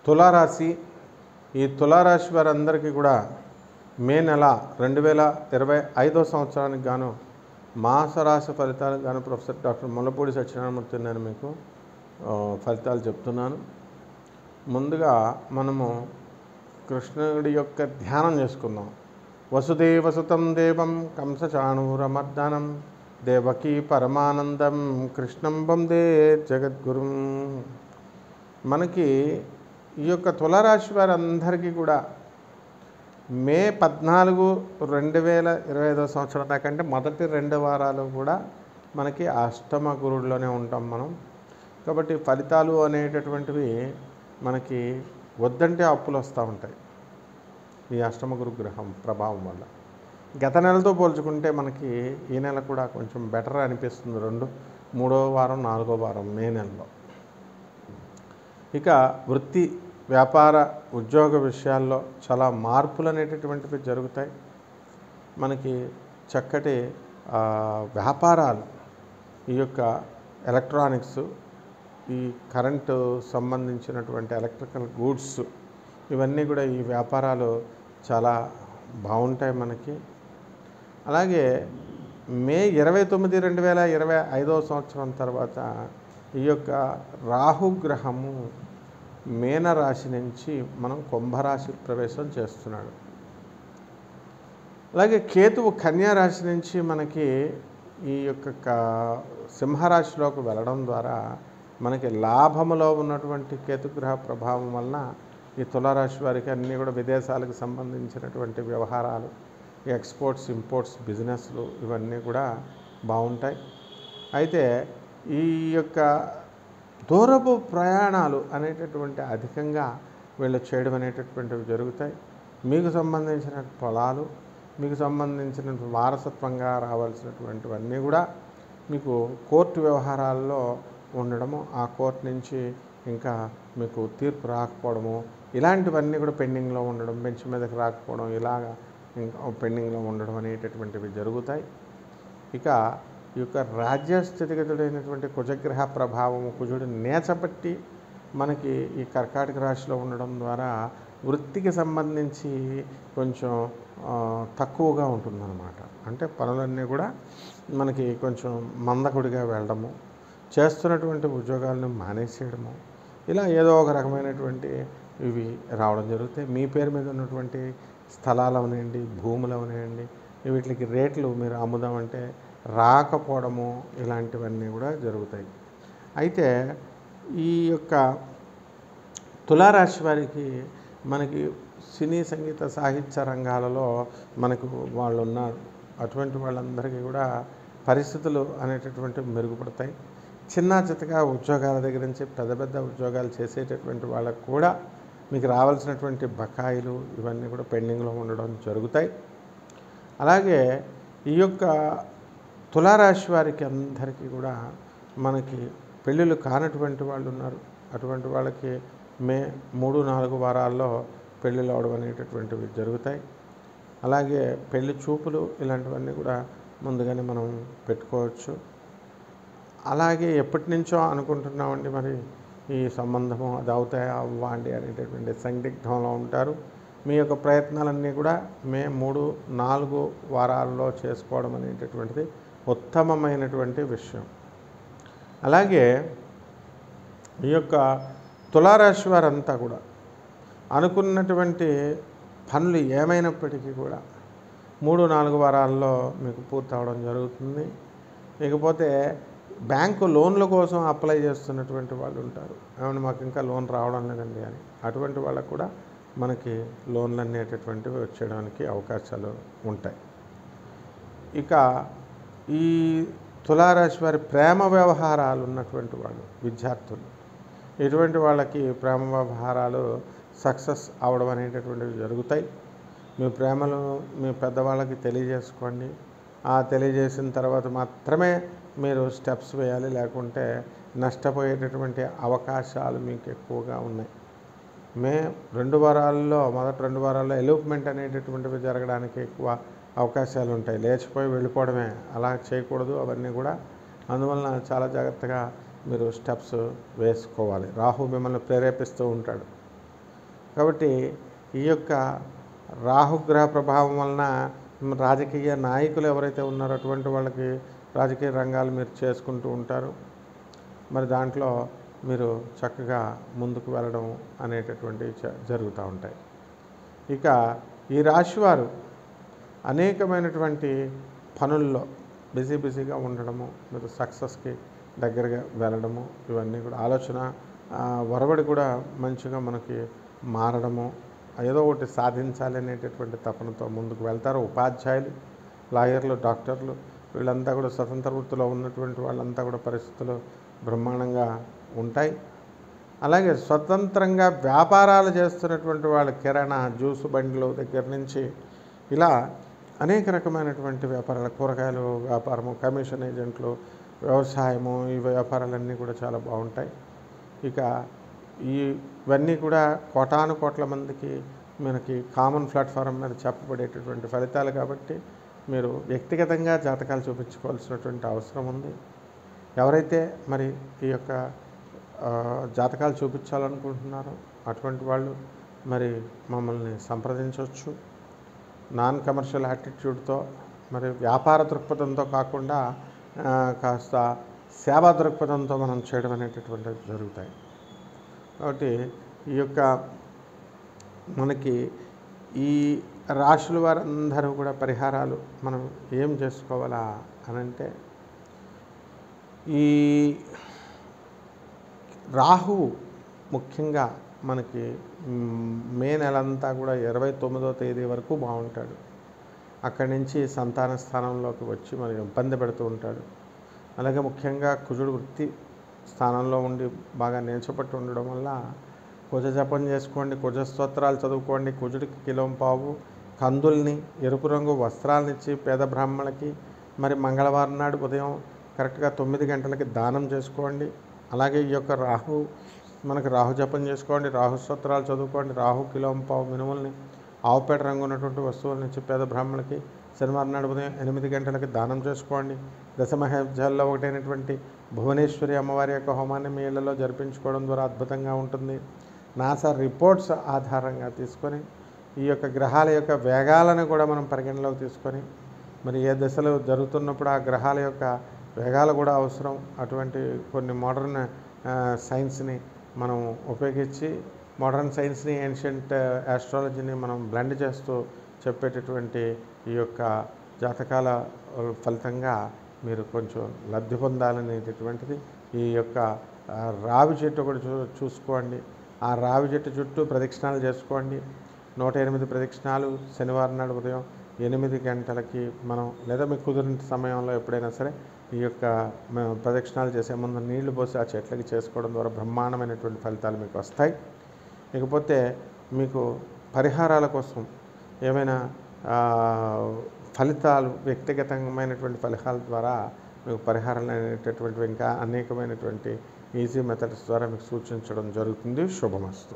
తులారాశి. ఈ తులారాశి వారందరికీ కూడా మే నెల 2025 సంవత్సరానికి గాను మాసరాశి ఫలితాలకు గాను ప్రొఫెసర్ డాక్టర్ ముల్లపూడి సత్యనారాయణమూర్తి నేను మీకు ఫలితాలు చెప్తున్నాను. ముందుగా మనము కృష్ణుడి యొక్క ధ్యానం చేసుకుందాం. వసుదేవసుతం దేవం కంసచాణూరమర్దనం దేవకీ పరమానందం కృష్ణం వందే జగద్గురుం. మనకి ఈ యొక్క తులారాశి వారందరికీ కూడా మే 14, 2025 సంవత్సరం దాకంటే మొదటి 2 వారాలు కూడా మనకి అష్టమ గురుడిలోనే ఉంటాం మనం. కాబట్టి ఫలితాలు అనేటటువంటివి మనకి వద్దంటే అప్పులు వస్తూ ఉంటాయి ఈ అష్టమ గురు గ్రహం ప్రభావం వల్ల. గత నెలతో పోల్చుకుంటే మనకి ఈ నెల కూడా కొంచెం బెటర్ అనిపిస్తుంది. 2, 3వ వారం, 4వ వారం మే నెలలో. ఇక వృత్తి, వ్యాపార, ఉద్యోగ విషయాల్లో చాలా మార్పులు అనేటటువంటివి జరుగుతాయి. మనకి చక్కటి వ్యాపారాలు, ఈ యొక్క ఎలక్ట్రానిక్స్, ఈ కరెంటు సంబంధించినటువంటి ఎలక్ట్రికల్ గూడ్స్, ఇవన్నీ కూడా ఈ వ్యాపారాలు చాలా బాగుంటాయి మనకి. అలాగే మే 29, 2025 సంవత్సరం తర్వాత ఈ యొక్క రాహుగ్రహము మీనరాశి నుంచి మనం కుంభరాశి ప్రవేశం చేస్తున్నాడు. అలాగే కేతువు కన్యారాశి నుంచి మనకి ఈ యొక్క సింహరాశిలోకి వెళ్ళడం ద్వారా మనకి లాభములో ఉన్నటువంటి కేతుగ్రహ ప్రభావం వలన ఈ తులారాశి వారికి అన్నీ కూడా విదేశాలకు సంబంధించినటువంటి వ్యవహారాలు, ఎక్స్పోర్ట్స్, ఇంపోర్ట్స్, బిజినెస్లు ఇవన్నీ కూడా బాగుంటాయి. అయితే ఈ యొక్క దూరపు ప్రయాణాలు అనేటటువంటి అధికంగా వీళ్ళు చేయడం అనేటటువంటివి జరుగుతాయి. మీకు సంబంధించిన పొలాలు, మీకు సంబంధించిన వారసత్వంగా రావాల్సినటువంటివన్నీ కూడా మీకు కోర్టు వ్యవహారాల్లో ఉండడము, ఆ కోర్టు నుంచి ఇంకా మీకు తీర్పు రాకపోవడము, ఇలాంటివన్నీ కూడా పెండింగ్లో ఉండడం, బెంచ్ మీదకి రాకపోవడం, ఇలాగా ఇంకా పెండింగ్లో ఉండడం అనేటటువంటివి జరుగుతాయి. ఇక ఈ యొక్క రాజ్యస్థితిగతుడైనటువంటి కుజగ్రహ ప్రభావము, కుజుడు నేచపట్టి మనకి ఈ కర్కాటక రాశిలో ఉండడం ద్వారా వృత్తికి సంబంధించి కొంచెం తక్కువగా ఉంటుందన్నమాట. అంటే పనులన్నీ కూడా మనకి కొంచెం మందకుడిగా వెళ్ళడము, చేస్తున్నటువంటి ఉద్యోగాలను మానేసేయడము, ఇలా ఏదో ఒక రకమైనటువంటి ఇవి రావడం జరుగుతాయి. మీ పేరు మీద ఉన్నటువంటి స్థలాలు అవనండి, భూములు అవనండి, వీటికి రేట్లు మీరు అమ్ముదామంటే రాకపోవడము, ఇలాంటివన్నీ కూడా జరుగుతాయి. అయితే ఈ యొక్క తులారాశి వారికి మనకి సినీ, సంగీత, సాహిత్య రంగాలలో మనకు వాళ్ళు ఉన్నారు. అటువంటి వాళ్ళందరికీ కూడా పరిస్థితులు అనేటటువంటివి మెరుగుపడతాయి. చిన్న చితగా ఉద్యోగాల దగ్గర నుంచి పెద్ద పెద్ద ఉద్యోగాలు చేసేటటువంటి వాళ్ళకు కూడా మీకు రావాల్సినటువంటి బకాయిలు ఇవన్నీ కూడా పెండింగ్లో ఉండడం జరుగుతాయి. అలాగే ఈ యొక్క తులారాశి వారికి అందరికీ కూడా మనకి పెళ్ళిళ్ళు కానటువంటి వాళ్ళు ఉన్నారు. అటువంటి వాళ్ళకి మే 3, 4 వారాల్లో పెళ్ళిళ్ళు అవడం అనేటటువంటివి జరుగుతాయి. అలాగే పెళ్లి చూపులు ఇలాంటివన్నీ కూడా ముందుగానే మనం పెట్టుకోవచ్చు. అలాగే ఎప్పటి నుంచో అనుకుంటున్నామండి మరి ఈ సంబంధము అది అవుతాయా అవ్వండి అనేటటువంటి సందిగ్ధంలో ఉంటారు. మీ యొక్క ప్రయత్నాలన్నీ కూడా మే 3, 4 వారాల్లో చేసుకోవడం అనేటటువంటిది ఉత్తమమైనటువంటి విషయం. అలాగే ఈ యొక్క తులారాశి వారంతా కూడా అనుకున్నటువంటి పనులు ఏమైనప్పటికీ కూడా 3, 4 వారాల్లో మీకు పూర్తి అవడం జరుగుతుంది. ఇకపోతే బ్యాంకు లోన్ల కోసం అప్లై చేస్తున్నటువంటి వాళ్ళు ఉంటారు. ఏమన్నా మాకు ఇంకా లోన్ రావడం లేదండి అని, అటువంటి వాళ్ళకు కూడా మనకి లోన్లు అనేటటువంటివి వచ్చేయడానికి అవకాశాలు ఉంటాయి. ఇక ఈ తులారాశి వారి ప్రేమ వ్యవహారాలు ఉన్నటువంటి వాళ్ళు, విద్యార్థులు, ఇటువంటి వాళ్ళకి ప్రేమ వ్యవహారాలు సక్సెస్ అవడం అనేటటువంటివి జరుగుతాయి. మీ ప్రేమలు మీ పెద్దవాళ్ళకి తెలియజేసుకోండి. ఆ తెలియజేసిన తర్వాత మాత్రమే మీరు స్టెప్స్ వేయాలి, లేకుంటే నష్టపోయేటటువంటి అవకాశాలు మీకు ఎక్కువగా ఉన్నాయి. మే 2 వారాల్లో, మొదటి 2 వారాల్లో ఎలూప్మెంట్ అనేటటువంటివి జరగడానికి ఎక్కువ అవకాశాలు ఉంటాయి. లేచిపోయి వెళ్ళిపోవడమే, అలా చేయకూడదు అవన్నీ కూడా. అందువలన చాలా జాగ్రత్తగా మీరు స్టెప్స్ వేసుకోవాలి. రాహు మిమ్మల్ని ప్రేరేపిస్తూ ఉంటాడు. కాబట్టి ఈ యొక్క రాహుగ్రహ ప్రభావం వలన రాజకీయ నాయకులు ఎవరైతే ఉన్నారో అటువంటి వాళ్ళకి రాజకీయ రంగాలు మీరు చేసుకుంటూ ఉంటారు. మరి దాంట్లో మీరు చక్కగా ముందుకు వెళ్ళడం అనేటటువంటివి జరుగుతూ ఉంటాయి. ఇక ఈ రాశివారు అనేకమైనటువంటి పనుల్లో బిజీగా ఉండడము, మీరు సక్సెస్కి దగ్గరగా వెళ్ళడము, ఇవన్నీ కూడా ఆలోచన ఒరవడి కూడా మంచిగా మనకి మారడము, ఏదో ఒకటి సాధించాలి అనేటటువంటి తపనతో ముందుకు వెళ్తారు. ఉపాధ్యాయులు, లాయర్లు, డాక్టర్లు వీళ్ళంతా కూడా స్వతంత్ర వృత్తిలో ఉన్నటువంటి వాళ్ళంతా కూడా పరిస్థితులు బ్రహ్మాండంగా ఉంటాయి. అలాగే స్వతంత్రంగా వ్యాపారాలు చేస్తున్నటువంటి వాళ్ళు కిరాణా, జ్యూస్ బండ్లు దగ్గర నుంచి ఇలా అనేక రకమైనటువంటి వ్యాపారాలు, కూరగాయలు వ్యాపారము, కమిషన్ ఏజెంట్లు, వ్యవసాయము, ఈ వ్యాపారాలన్నీ కూడా చాలా బాగుంటాయి. ఇక ఇవన్నీ కూడా కోటాను కోట్ల మందికి మనకి కామన్ ప్లాట్ఫారం మీద చెప్పబడేటటువంటి ఫలితాలు కాబట్టి మీరు వ్యక్తిగతంగా జాతకాలు చూపించుకోవాల్సినటువంటి అవసరం ఉంది. ఎవరైతే మరి ఈ యొక్క జాతకాలు చూపించాలనుకుంటున్నారో అటువంటి వాళ్ళు మరి మమ్మల్ని సంప్రదించవచ్చు. నాన్ కమర్షియల్ యాటిట్యూడ్తో, మరి వ్యాపార దృక్పథంతో కాకుండా కాస్త సేవా దృక్పథంతో మనం చేయడం అనేటటువంటిది జరుగుతాయి. కాబట్టి ఈ యొక్క మనకి ఈ రాశుల వారందరూ కూడా పరిహారాలు మనం ఏం చేసుకోవాలా అనంటే, ఈ రాహువు ముఖ్యంగా మనకి మే నెలంతా కూడా 29వ తేదీ వరకు బాగుంటాడు. అక్కడి నుంచి సంతాన స్థానంలోకి వచ్చి మనకి ఇబ్బంది పెడుతూ ఉంటాడు. అలాగే ముఖ్యంగా కుజుడు వృత్తి స్థానంలో ఉండి బాగా నేర్చపట్టు ఉండడం వల్ల కుజ జపం చేసుకోండి, కుజ స్తోత్రాలు చదువుకోండి. కుజుడికి కిలోంపావు కందుల్ని, ఎరుపు రంగు వస్త్రాలనిచ్చి పేద బ్రాహ్మణులకి మరి మంగళవారం నాడు ఉదయం కరెక్ట్గా 9 గంటలకి దానం చేసుకోండి. అలాగే ఈ యొక్క మనకి రాహు జపం చేసుకోండి, రాహు స్తోత్రాలు చదువుకోండి. రాహు కిలోంపావు మినుముల్ని, ఆవుపేట రంగు ఉన్నటువంటి వస్తువులను ఇచ్చి పేద బ్రాహ్మణులకి శనివారం నాడు ఉదయం 8 గంటలకి దానం చేసుకోండి. దశమహావిద్యాల్లో ఒకటైనటువంటి భువనేశ్వరి అమ్మవారి యొక్క హోమాన్ని మీ ఇళ్లలో జరిపించుకోవడం ద్వారా అద్భుతంగా ఉంటుంది. నాసా రిపోర్ట్స్ ఆధారంగా తీసుకొని ఈ యొక్క గ్రహాల యొక్క వేగాలను కూడా మనం పరిగణలోకి తీసుకొని మరి ఏ దశలు జరుగుతున్నప్పుడు ఆ గ్రహాల యొక్క వేగాలు కూడా అవసరం. అటువంటి కొన్ని మోడర్న్ సైన్స్ని మనం ఉపయోగించి మోడర్న్ సైన్స్ని, ఏన్షియంట్ ఆస్ట్రాలజీని మనం బ్లెండ్ చేస్తూ చెప్పేటటువంటి ఈ యొక్క జాతకాల ఫలితంగా మీరు కొంచెం లబ్ధి పొందాలనేటటువంటిది. ఈ యొక్క రావి చెట్టు కూడా చూసుకోండి. ఆ రావి చెట్టు చుట్టూ ప్రదక్షిణాలు చేసుకోండి. 108 ప్రదక్షిణాలు శనివారం నాడు ఉదయం 8 గంటలకి మనం, లేదా మీకు కుదిరిన సమయంలో ఎప్పుడైనా సరే ఈ యొక్క ప్రదక్షిణాలు చేసే ముందు నీళ్లు పోసి ఆ చెట్లకి చేసుకోవడం ద్వారా బ్రహ్మాండమైనటువంటి ఫలితాలు మీకు వస్తాయి. ఇకపోతే మీకు పరిహారాల కోసం ఏమైనా ఫలితాలు, వ్యక్తిగతమైనటువంటి ఫలితాల ద్వారా మీకు పరిహారాలు అనేటటువంటివి ఇంకా అనేకమైనటువంటి ఈజీ మెథడ్స్ ద్వారా మీకు సూచించడం జరుగుతుంది. శుభమస్తు.